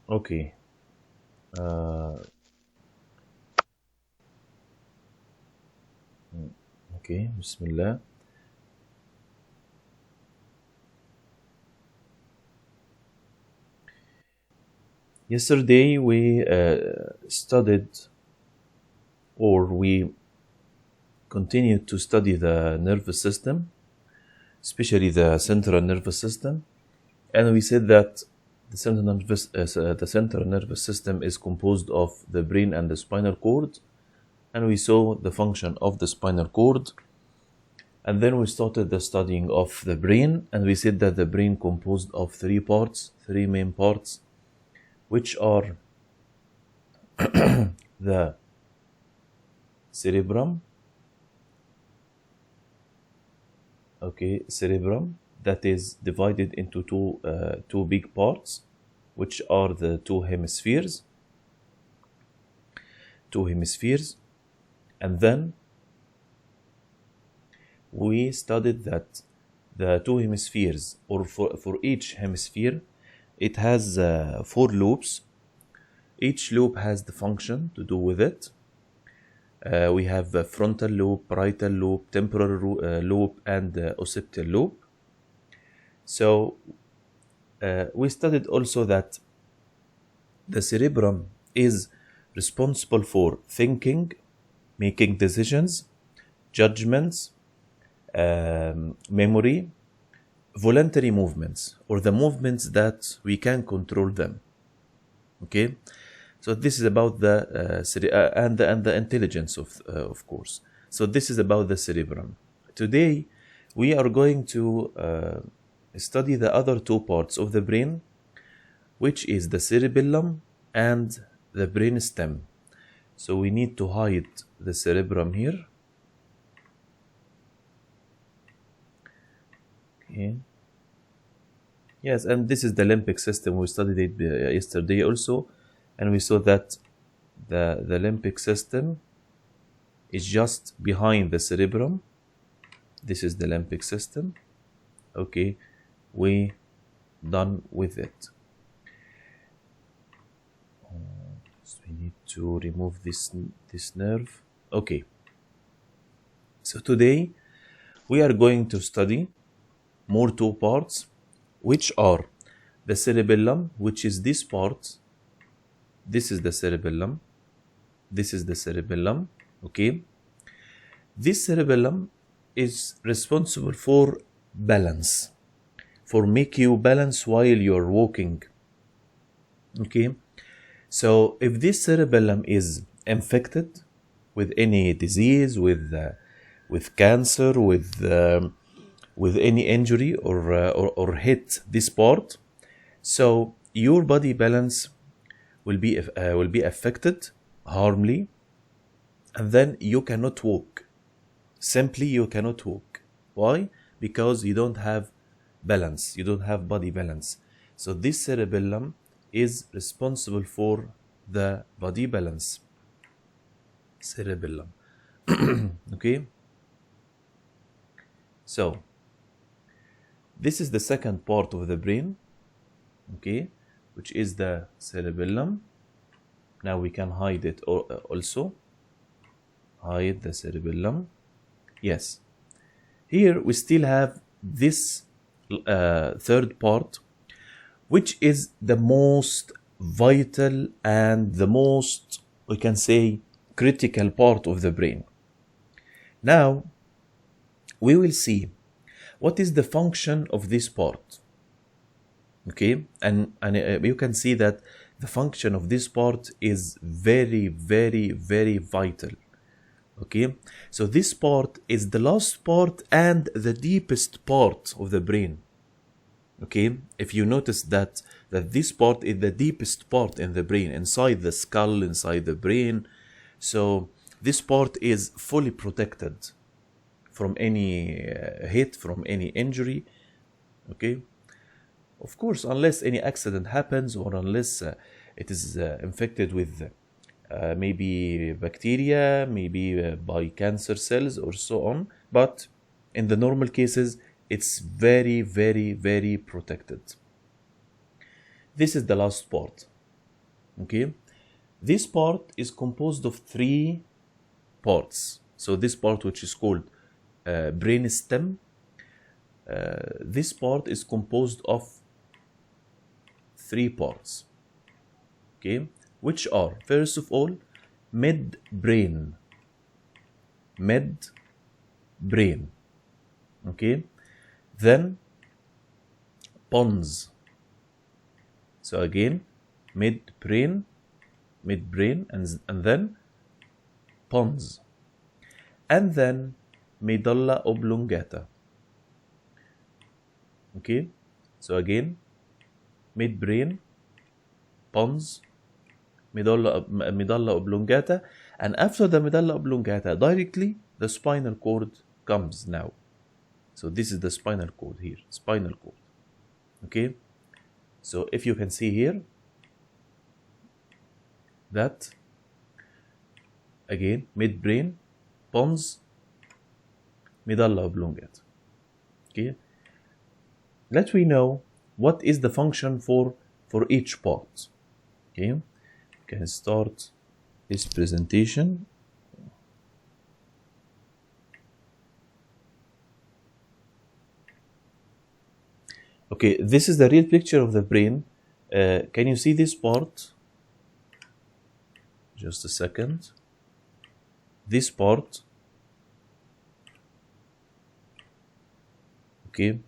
Okay. Uh, okay. Bismillah. Yesterday we studied, or we continued to study the nervous system, especially the central nervous system, and we said that the central nervous system is composed of the brain and the spinal cord, and we saw the function of the spinal cord. And then we started the studying of the brain, and we said that the brain composed of three parts, three main parts, which are the cerebrum, okay, cerebrum, that is divided into two big parts, which are the two hemispheres, and then we studied that the two hemispheres, or for each hemisphere, it has four lobes. Each lobe has the function to do with it. We have a frontal lobe, parietal lobe, temporal lobe, and occipital lobe. So we studied also that the cerebrum is responsible for thinking, making decisions, judgments, memory, voluntary movements, or the movements that we can control them. Okay, so this is about the and the intelligence of course. So this is about the cerebrum. Today we are going to study the other two parts of the brain, which is the cerebellum and the brain stem. So we need to hide the cerebrum here. Okay. Yes, and this is the limbic system. We studied it yesterday also, and we saw that the limbic system is just behind the cerebrum. This is the limbic system. Okay, we done with it. So we need to remove this nerve. Okay. So today we are going to study more two parts, which are the cerebellum, which is this part. This is the cerebellum. This is the cerebellum. Okay. This cerebellum is responsible for balance, for make you balance while you're walking. Okay. So if this cerebellum is infected with any disease, with cancer, with any injury, or hit this part, so your body balance will be affected harmly, and then you cannot walk. Simply you cannot walk. Why? Because you don't have balance, you don't have body balance. So this cerebellum is responsible for the body balance. Cerebellum. Okay, so this is the second part of the brain, okay, which is the cerebellum. Now we can hide it also. Hide the cerebellum. Yes. Here we still have this third part, which is the most vital and the most, we can say, critical part of the brain. Now we will see what is the function of this part. Okay, and you can see that the function of this part is very, very, very vital. Okay, so this part is the last part and the deepest part of the brain. Okay, if you notice that this part is the deepest part in the brain, inside the skull, inside the brain. So this part is fully protected from any hit, from any injury. Okay, of course, unless any accident happens, or unless it is infected with maybe bacteria, maybe by cancer cells, or so on. But in the normal cases, it's very, very, very protected. This is the last part. Okay, this part is composed of 3 parts. So this part, which is called brain stem, this part is composed of 3 parts. Okay, which are, first of all, midbrain. Okay, then pons. So again, midbrain, and then pons, and then medulla oblongata. Okay, so again, midbrain, pons, medulla oblongata, and after the medulla oblongata, directly the spinal cord comes now. So this is the spinal cord here, spinal cord. Okay, so if you can see here, that again, midbrain, pons, medulla oblongata. Okay, let we know what is the function for each part. Okay, we can start this presentation. Okay, this is the real picture of the brain. Can you see this part? Just a second. This part. Okay,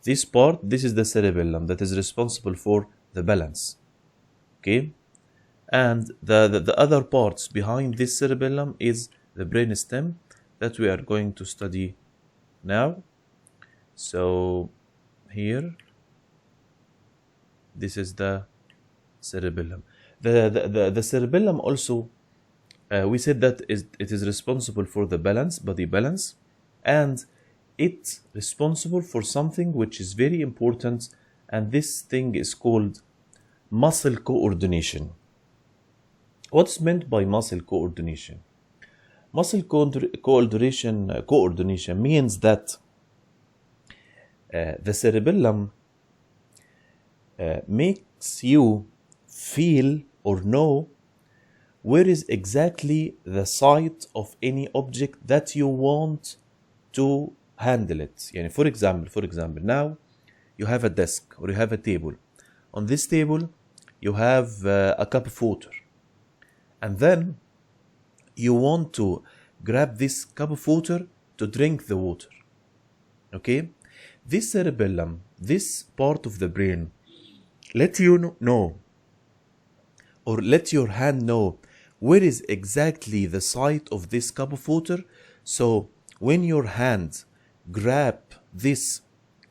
this part, this is the cerebellum that is responsible for the balance. Okay, and the other parts behind this cerebellum is the brain stem that we are going to study now. So here, this is the cerebellum. The cerebellum also, we said that it is responsible for the balance, body balance, and it's responsible for something which is very important, and this thing is called muscle coordination. What's meant by muscle coordination? Muscle coordination means that the cerebellum makes you feel or know where is exactly the site of any object that you want to handle it. Yani for example, now you have a desk or you have a table. On this table, you have a cup of water, and then you want to grab this cup of water to drink the water. Okay, this cerebellum, this part of the brain, let you know, or let your hand know where is exactly the site of this cup of water. So when your hand grab this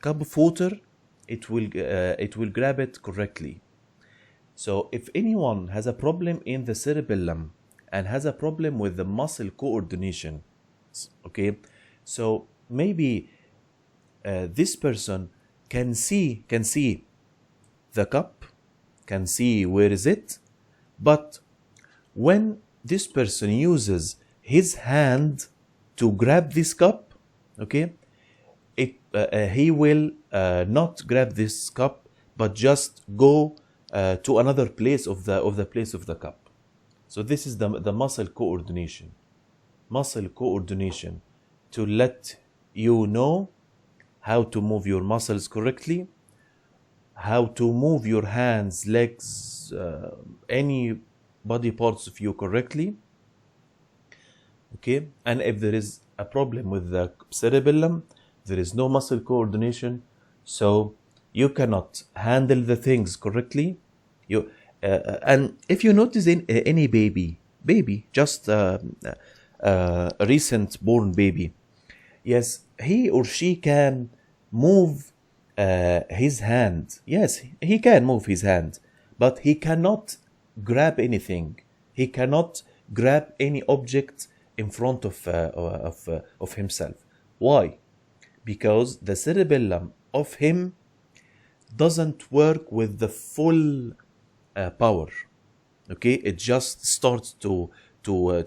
cup of water, it will grab it correctly. So if anyone has a problem in the cerebellum and has a problem with the muscle coordination, okay, so maybe this person can see the cup, can see where is it, but when this person uses his hand to grab this cup, okay, he will not grab this cup, but just go to another place of the place of the cup. So this is the muscle coordination. Muscle coordination, to let you know how to move your muscles correctly, how to move your hands, legs, any body parts of you correctly. Okay, and if there is a problem with the cerebellum, there is no muscle coordination, so you cannot handle the things correctly. And if you notice in any baby, just a recent born baby, yes, he or she can move his hand. Yes, he can move his hand, but he cannot grab anything. He cannot grab any object in front of himself. Why? Because the cerebellum of him doesn't work with the full power. Okay, it just starts to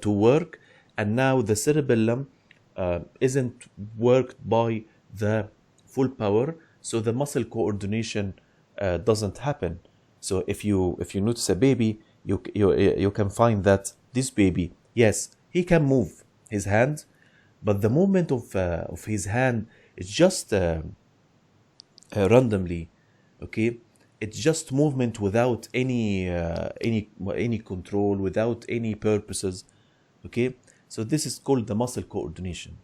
work, and now the cerebellum isn't worked by the full power, so the muscle coordination doesn't happen. So if you notice a baby, you can find that this baby, yes, he can move his hand, but the movement of his hand is just randomly, okay? It's just movement without any control, without any purposes, okay? So this is called the muscle coordination.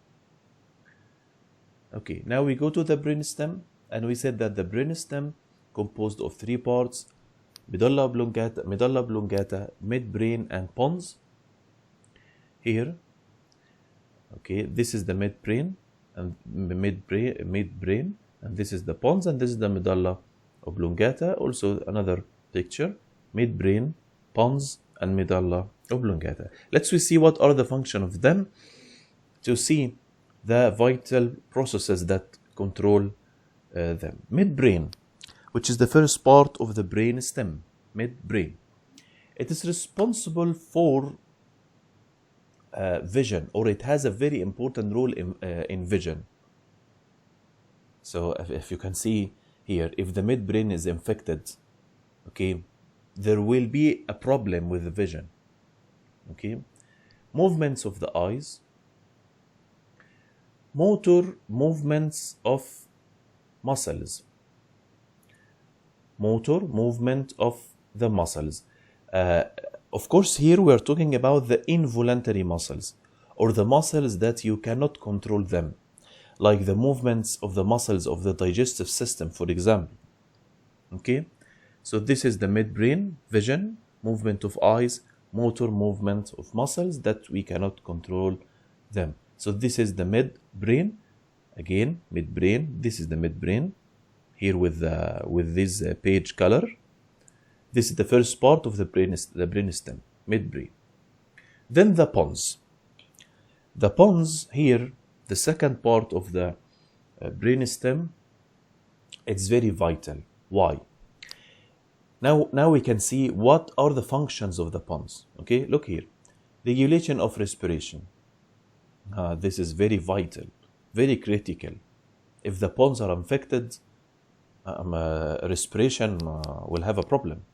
Okay, now we go to the brainstem, and we said that the brainstem composed of 3 parts: medulla oblongata, midbrain, and pons. Here, okay, this is the midbrain and midbrain, and this is the pons, and this is the medulla oblongata. Also another picture: midbrain, pons, and medulla oblongata. Let's see what are the function of them to see the vital processes that control them. Midbrain, which is the first part of the brain stem, midbrain. It is responsible for vision, or it has a very important role in vision. So if you can see here, if the midbrain is infected, okay, there will be a problem with the vision. Okay, movements of the eyes, motor movements of muscles, motor movement of the muscles. Of course, here we are talking about the involuntary muscles, or the muscles that you cannot control them, like the movements of the muscles of the digestive system, for example. Okay, so this is the midbrain: vision, movement of eyes, motor movement of muscles that we cannot control them. So this is the midbrain. Again, midbrain. This is the midbrain here with this page color. This is the first part of the brainstem, midbrain. Then the pons. The pons here, the second part of the brainstem, it's very vital. Why? Now we can see what are the functions of the pons. Okay, look here. Regulation of respiration. This is very vital, very critical. If the pons are infected, respiration will have a problem.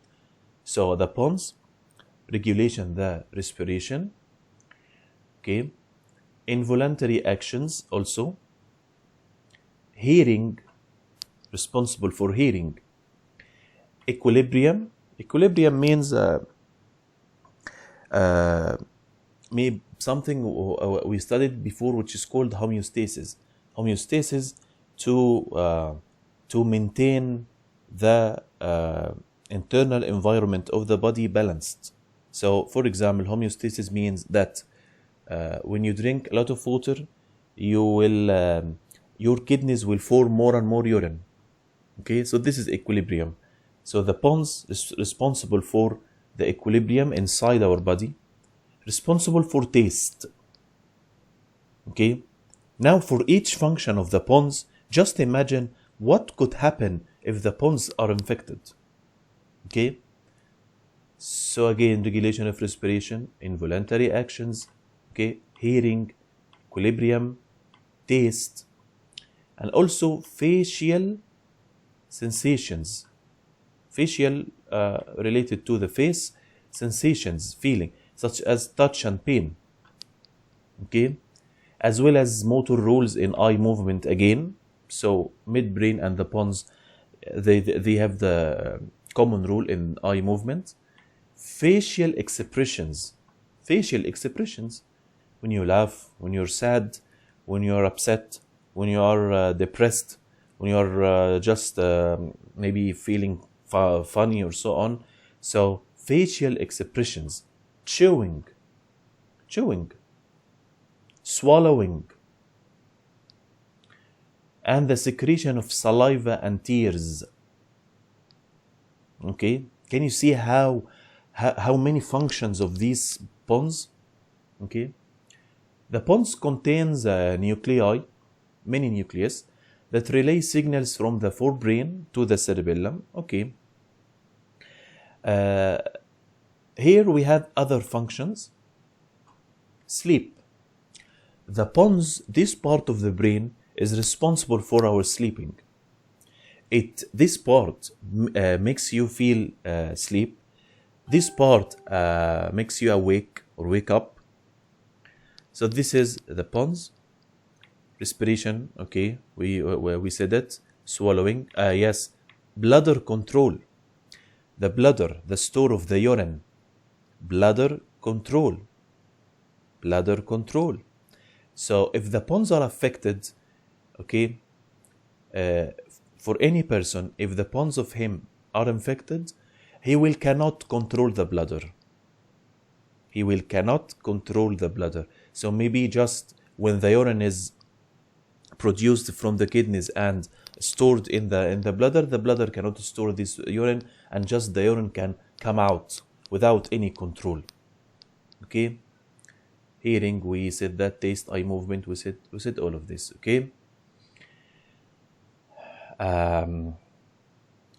So the pons regulation the respiration. Okay, involuntary actions also. Hearing, responsible for hearing. Equilibrium means maybe something we studied before, which is called homeostasis. Homeostasis to maintain the internal environment of the body balanced. So, for example, homeostasis means that when you drink a lot of water, your kidneys will form more and more urine. Okay, so this is equilibrium. So the pons is responsible for the equilibrium inside our body, responsible for taste. Okay, now for each function of the pons, just imagine what could happen if the pons are infected. Okay, so again, regulation of respiration, involuntary actions, okay, hearing, equilibrium, taste, and also facial sensations. Facial related to the face, sensations, feeling, such as touch and pain. Okay, as well as motor rules in eye movement again. So midbrain and the pons, they have the common rule in eye movement. Facial expressions. Facial expressions. When you laugh, when you're sad, when you're upset, when you are depressed, when you're just maybe feeling funny or so on. So facial expressions. Chewing, swallowing, and the secretion of saliva and tears. Okay, can you see how many functions of these pons? Okay, the pons contains nuclei, many nucleus, that relay signals from the forebrain to the cerebellum. Okay, here we have other functions. Sleep. The pons, this part of the brain, is responsible for our sleeping. This part makes you feel sleep. This part makes you awake or wake up. So this is the pons. Respiration, okay, we said it. Swallowing, yes. Bladder control. The bladder, the store of the urine. Bladder control. Bladder control. So if the pons are affected, okay, for any person, if the pons of him are infected, he will cannot control the bladder. He will cannot control the bladder. So maybe just when the urine is produced from the kidneys and stored in the bladder cannot store this urine, and just the urine can come out without any control. Okay. Hearing, we said that. Taste, eye movement, we said all of this. Okay.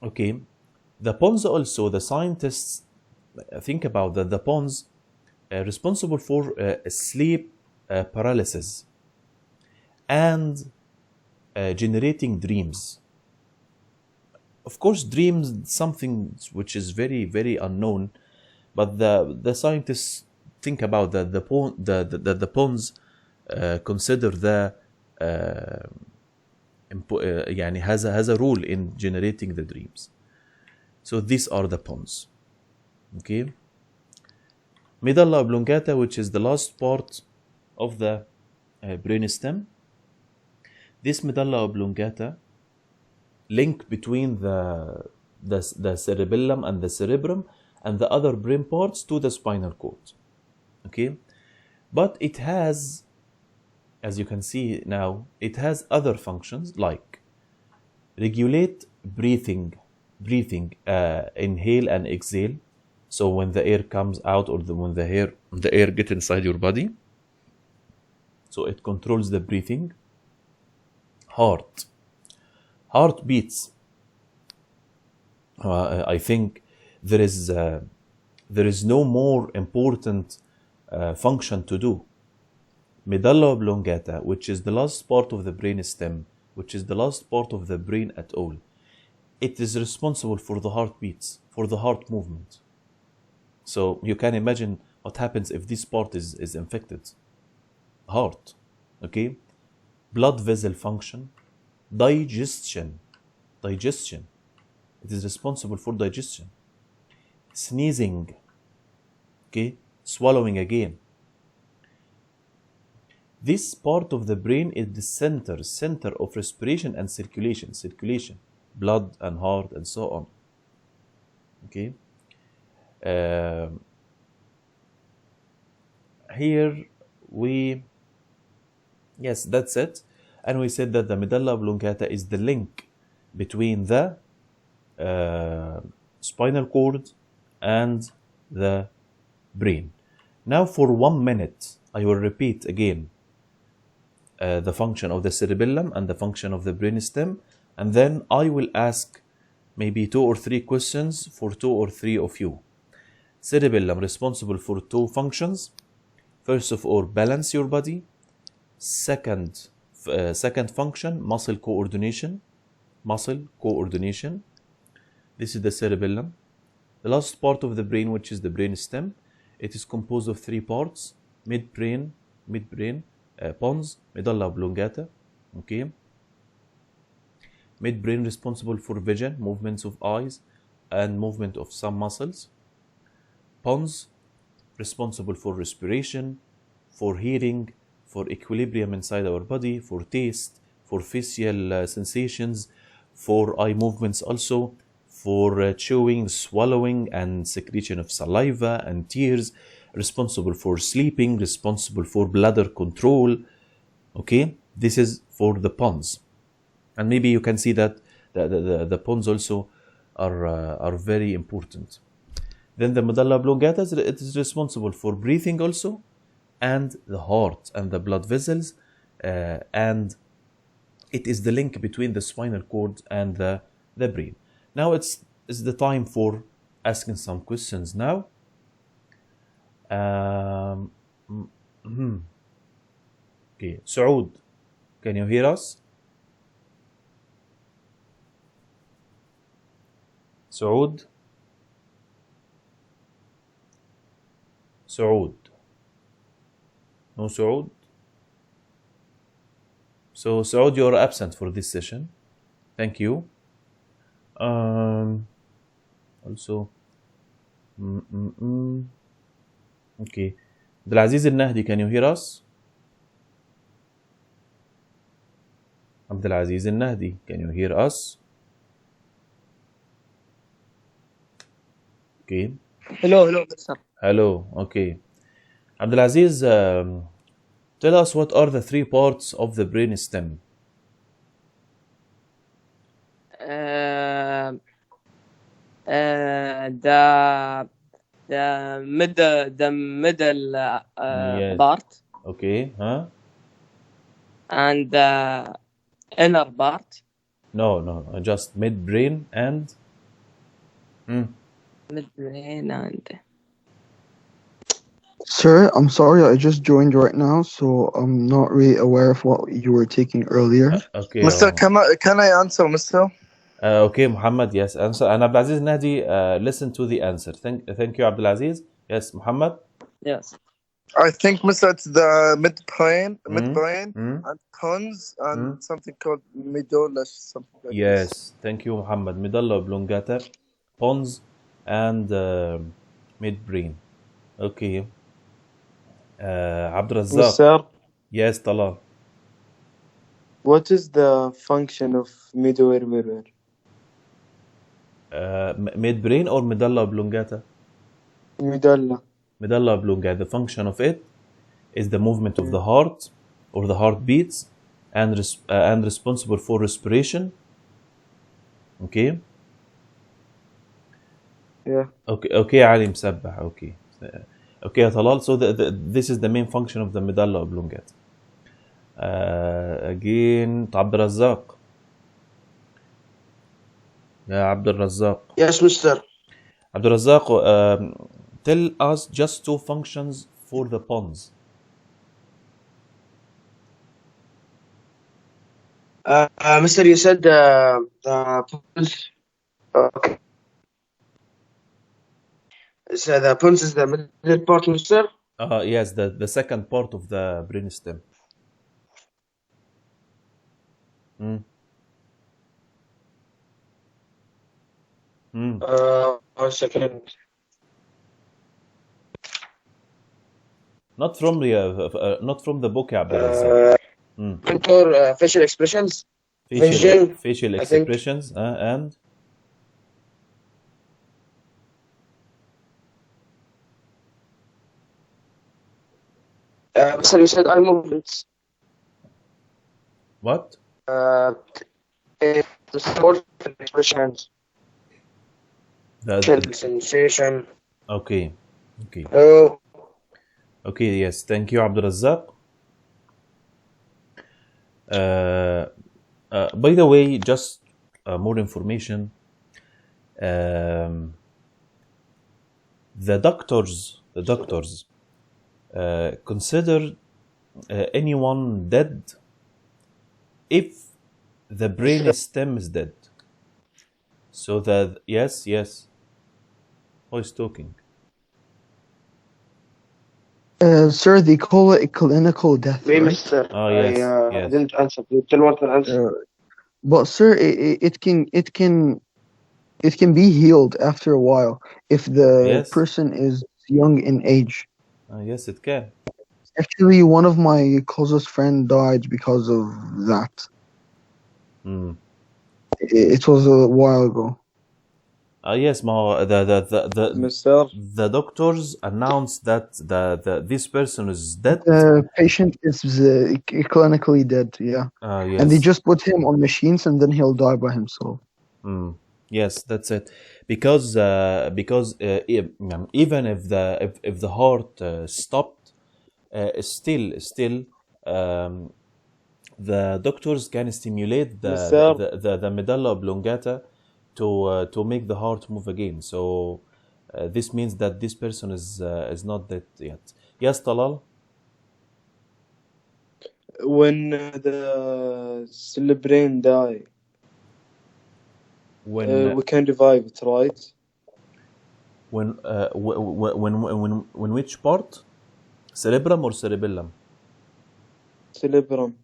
Okay. The pons also, the scientists think about that the pons responsible for sleep paralysis and generating dreams. Of course, dreams, something which is very, very unknown, but the scientists think about that the pons consider the يعني has a role in generating the dreams. So these are the pons. Okay. Medulla oblongata, which is the last part of the brainstem. This medulla oblongata link between the cerebellum and the cerebrum and the other brain parts to the spinal cord. Okay, but it has, as you can see now, it has other functions like regulate breathing, inhale and exhale. So when the air comes out or when the air get inside your body, so it controls the breathing. Heart beats. I think there is no more important function to do. Medulla oblongata, which is the last part of the brain stem, which is the last part of the brain at all, it is responsible for the heartbeats, for the heart movement. So you can imagine what happens if this part is infected. Heart, okay? Blood vessel function, digestion. It is responsible for digestion. Sneezing, okay? Swallowing again. This part of the brain is the center of respiration and circulation, blood and heart and so on. Okay. Here yes, that's it. And we said that the medulla oblongata is the link between the spinal cord and the brain. Now for 1 minute, I will repeat again the function of the cerebellum and the function of the brainstem, and then I will ask maybe 2 or 3 questions for 2 or 3 of you. Cerebellum responsible for 2 functions. First of all, balance your body. Second function, muscle coordination. This is the cerebellum. The last part of the brain, which is the brainstem, it is composed of 3 parts: midbrain, pons, medulla oblongata. Okay. Midbrain responsible for vision, movements of eyes, and movement of some muscles. Pons responsible for respiration, for hearing, for equilibrium inside our body, for taste, for facial sensations, for eye movements also, for chewing, swallowing, and secretion of saliva and tears, responsible for sleeping, responsible for bladder control. Okay, this is for the pons. And maybe you can see that the pons also are very important. Then the medulla oblongata, it is responsible for breathing also, and the heart and the blood vessels, and it is the link between the spinal cord and the brain. Now it's the time for asking some questions now. Okay, Saud, can you hear us? سعود. No Saud. So Saud, you're absent for this session. Thank you. Also. Okay. Abdulaziz Al-Nahdi, can you hear us? Abdulaziz Al-Nahdi, can you hear us? Okay. Hello, sir. Hello. Okay. Abdulaziz, tell us what are the 3 parts of the brain stem? The middle Yes. part Okay. Huh? and the inner part. No. Just midbrain and Midbrain and Sir, I'm sorry, I just joined right now, so I'm not really aware of what you were taking earlier. okay. Mister, can I answer, Mister? Okay, Muhammad, yes, answer. And Abdulaziz Nahdi, listen to the answer. Thank you, Abdulaziz. Yes, Muhammad? yes. I think, Mister, it's the midbrain, and pons, and something called medulla, something like this. Yes, thank you, Muhammad. Medulla oblongata, pons, and midbrain. Okay. Abdul Razzaq. Mister, Yes, Talal. what is the function of middleware mirror? Midbrain or medulla oblongata? Medulla. Medulla oblongata. The function of it is the movement of the heart or the heartbeats and responsible for respiration. Okay. Yeah. Okay, Ali Msabbah. Okay, Talal. So this is the main function of the medulla oblongata. Again, Abdul Razzaq. Yeah, Abdul Razzaq. Yes, Mister. Abdul Razzaq, tell us just 2 functions for the pons. Mister, you said pons. Okay. So the pons is the middle part, Mister? Yes, the second part of the brainstem. One second. Not from the book, Abdul Razzaq. Mentor facial expressions. Facial I think. expressions and Mister, you said eye movements. what? The support expressions. Sensation. Okay. Oh. Okay, yes. Thank you, Abdul Razzaq. By the way, just more information. The doctors consider anyone dead if the brain stem is dead. So that yes. Who is talking? Sir, they call it a clinical death, Me, right? Mister. Yes. I didn't answer. Tell what the answer. But sir, it can be healed after a while if the Yes. person is young in age. Yes, it can. Actually, one of my closest friend died because of that. It was a while ago. Yes, Mister, the doctors announced that this person is dead. The patient is clinically dead, yeah. Yes. And they just put him on machines and then he'll die by himself. Yes, that's it. Because even if the heart stopped, still the doctors can stimulate the medulla oblongata to make the heart move again. So this means that this person is not dead yet. Yes, Talal. when the cell brain die, when We can revive it, right? when which part? Cerebrum or cerebellum? Cerebrum.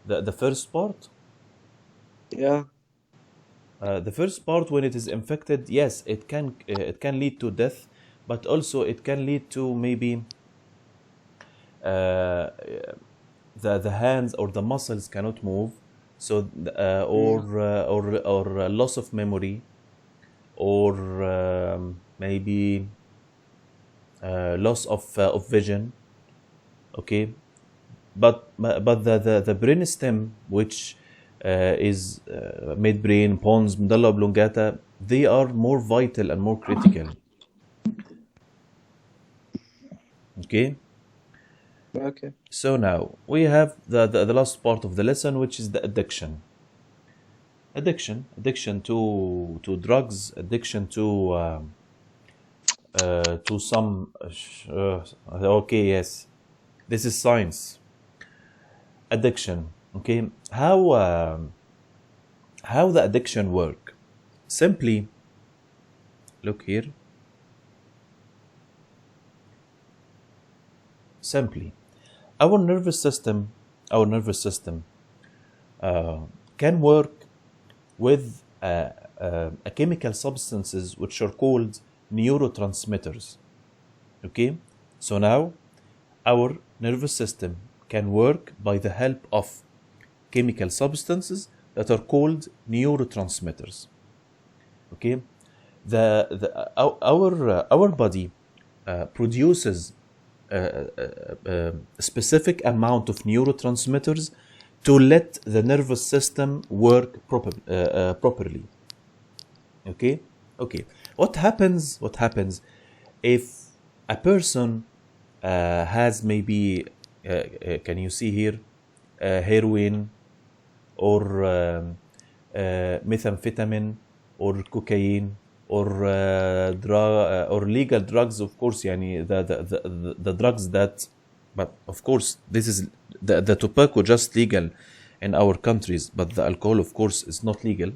The first part? Yeah. The first part, when it is infected, yes, it can lead to death, but also it can lead to maybe the hands or the muscles cannot move, so or loss of memory, or maybe loss of vision. Okay, but the brain stem, which is midbrain, pons, medulla oblongata, they are more vital and more critical. Okay. Okay. So now we have the last part of the lesson, which is the addiction. Addiction to drugs, addiction to some. Okay, yes, this is science. Addiction. Okay, how the addiction work? Simply, look here. Simply, our nervous system can work with chemical substances which are called neurotransmitters. Okay, so now our nervous system can work by the help of chemical substances that are called neurotransmitters. Okay, our body produces a specific amount of neurotransmitters to let the nervous system work properly. Okay. What happens if a person has maybe can you see here heroin or methamphetamine or cocaine or or legal drugs, of course, yani the drugs that, but of course this is the tobacco just legal in our countries, but the alcohol, of course, is not legal.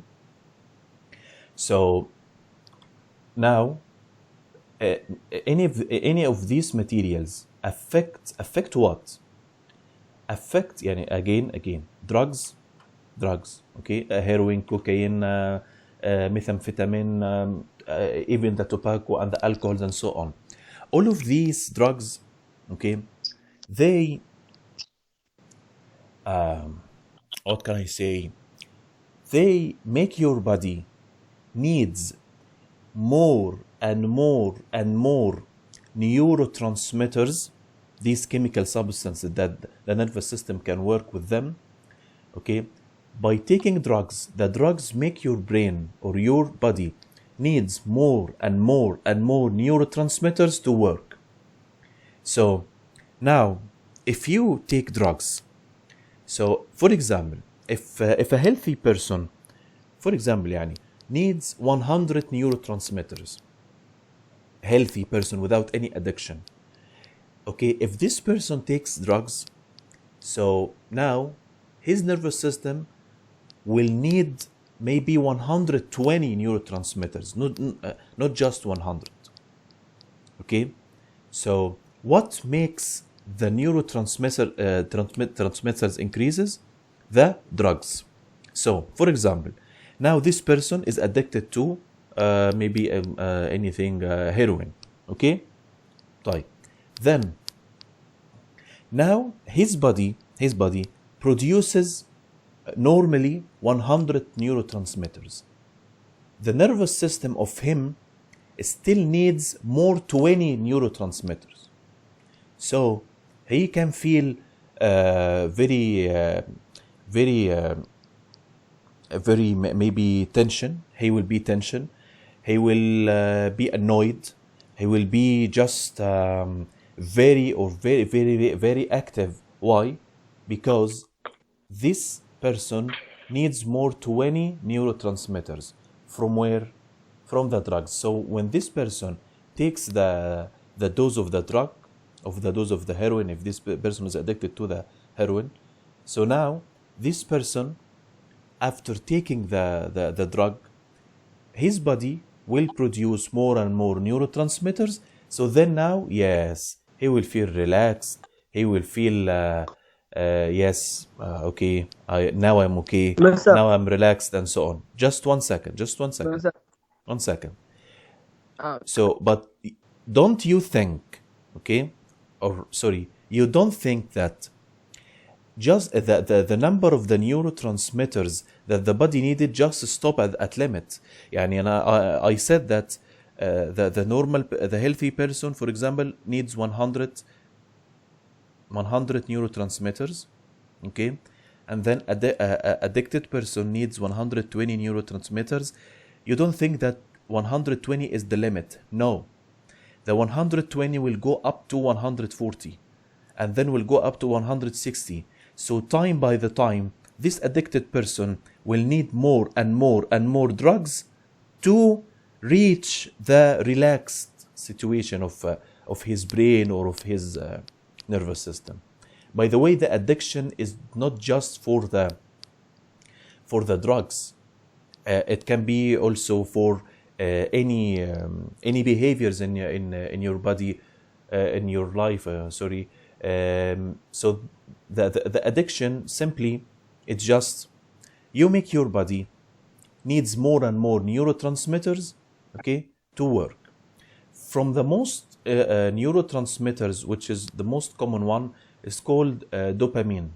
So now any of these materials affect what? Affect, yani again drugs, okay, heroin, cocaine, methamphetamine, even the tobacco and the alcohols and so on. All of these drugs, okay, they what can I say? They make your body needs more and more neurotransmitters, these chemical substances that the nervous system can work with them. Okay, by taking drugs, the drugs make your brain or your body needs more and more neurotransmitters to work. So now, if you take drugs, so for example, if a healthy person, for example, yani, needs 100 neurotransmitters, healthy person without any addiction. Okay, if this person takes drugs, so now his nervous system will need maybe 120 neurotransmitters, not just 100. Okay, so what makes the neurotransmitters increases? The drugs. So, for example, now this person is addicted to maybe anything, heroin. Okay, طيب. Then now his body produces normally 100 neurotransmitters. The nervous system of him still needs more 20 neurotransmitters. So he can feel very maybe tension. He will be tension. He will be annoyed. He will be just very active. Why? Because this person needs more 20 neurotransmitters. From where? From the drugs. So when this person takes the dose of the drug, of the dose of the heroin, if this person is addicted to the heroin, so now this person, after taking the drug, his body will produce more and more neurotransmitters. So then now, yes, he will feel relaxed. He will feel, yes, okay, now I'm okay. Now I'm relaxed and so on. Just 1 second, just 1 second. 1 second. So, but don't you think, okay, or sorry, you don't think that just the number of the neurotransmitters that the body needed just stop at limit. يعني I said that the normal, the healthy person, for example, needs 100 neurotransmitters, okay, and then addicted person needs 120 neurotransmitters. You don't think that 120 is the limit? No, the 120 will go up to 140, and then will go up to 160. So time by the time, this addicted person will need more and more and more drugs to reach the relaxed situation of his brain or of his nervous system. By the way, the addiction is not just for the drugs. It can be also for any behaviors in your body, in your life. So the addiction simply, it's just you make your body needs more and more neurotransmitters, okay, to work. From the most neurotransmitters, which is the most common one, is called dopamine.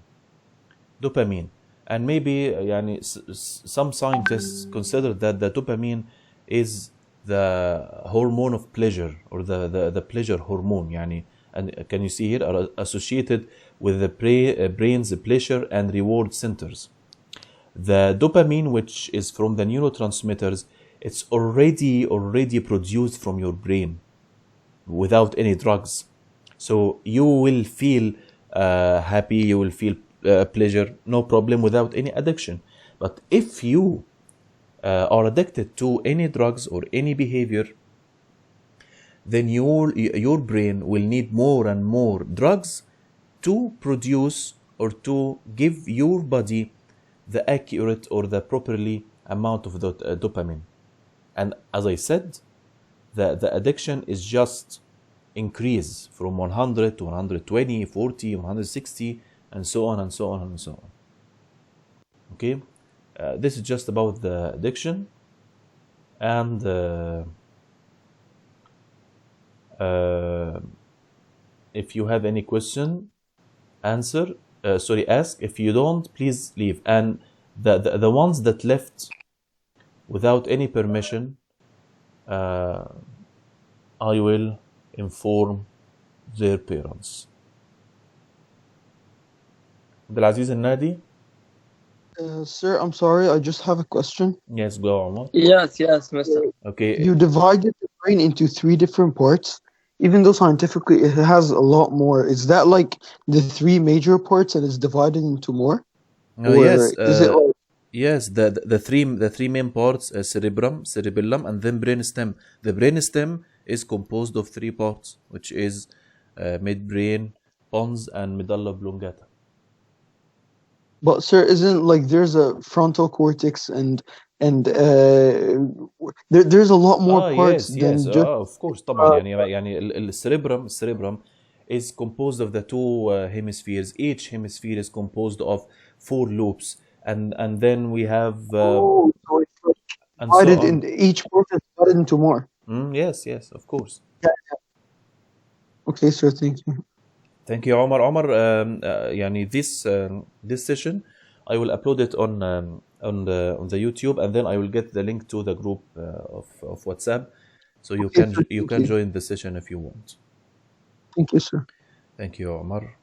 And maybe some scientists consider that the dopamine is the hormone of pleasure, or the pleasure hormone. And can you see here, are associated with the brain's pleasure and reward centers. The dopamine, which is from the neurotransmitters, it's already produced from your brain without any drugs. So you will feel happy, you will feel pleasure, no problem, without any addiction. But if you are addicted to any drugs or any behavior, then your brain will need more and more drugs to produce or to give your body the accurate or the properly amount of the dopamine. And as I said, the addiction is just increase from 100 to 120, 40, 160, and so on and so on and so on. Okay, this is just about the addiction. And if you have any question, ask. If you don't, please leave. And the ones that left without any permission, I will inform their parents. Abdulaziz Al-Nadi? Sir, I'm sorry, I just have a question. Yes, go on. Yes, mister. Okay. You divided the brain into 3 different parts, even though scientifically it has a lot more. Is that like the 3 major parts and it's divided into more? Yes. Is it like... Yes, the three main parts: cerebellum, and then brainstem. The brainstem is composed of 3 parts, which is midbrain, pons, and medulla oblongata. But sir, isn't like there's a frontal cortex and there's a lot more parts than just... of course. طبعا الcerebrum is composed of the 2 hemispheres. Each hemisphere is composed of 4 loops, and then we have so it's like and so divided on. in each part is divided into more. Yes, of course. Yeah. Okay, sir, thank you. Thank you, Omar. This session, I will upload it on the YouTube, and then I will get the link to the group of WhatsApp, so you can join the session if you want. Thank you, sir. Thank you, Omar.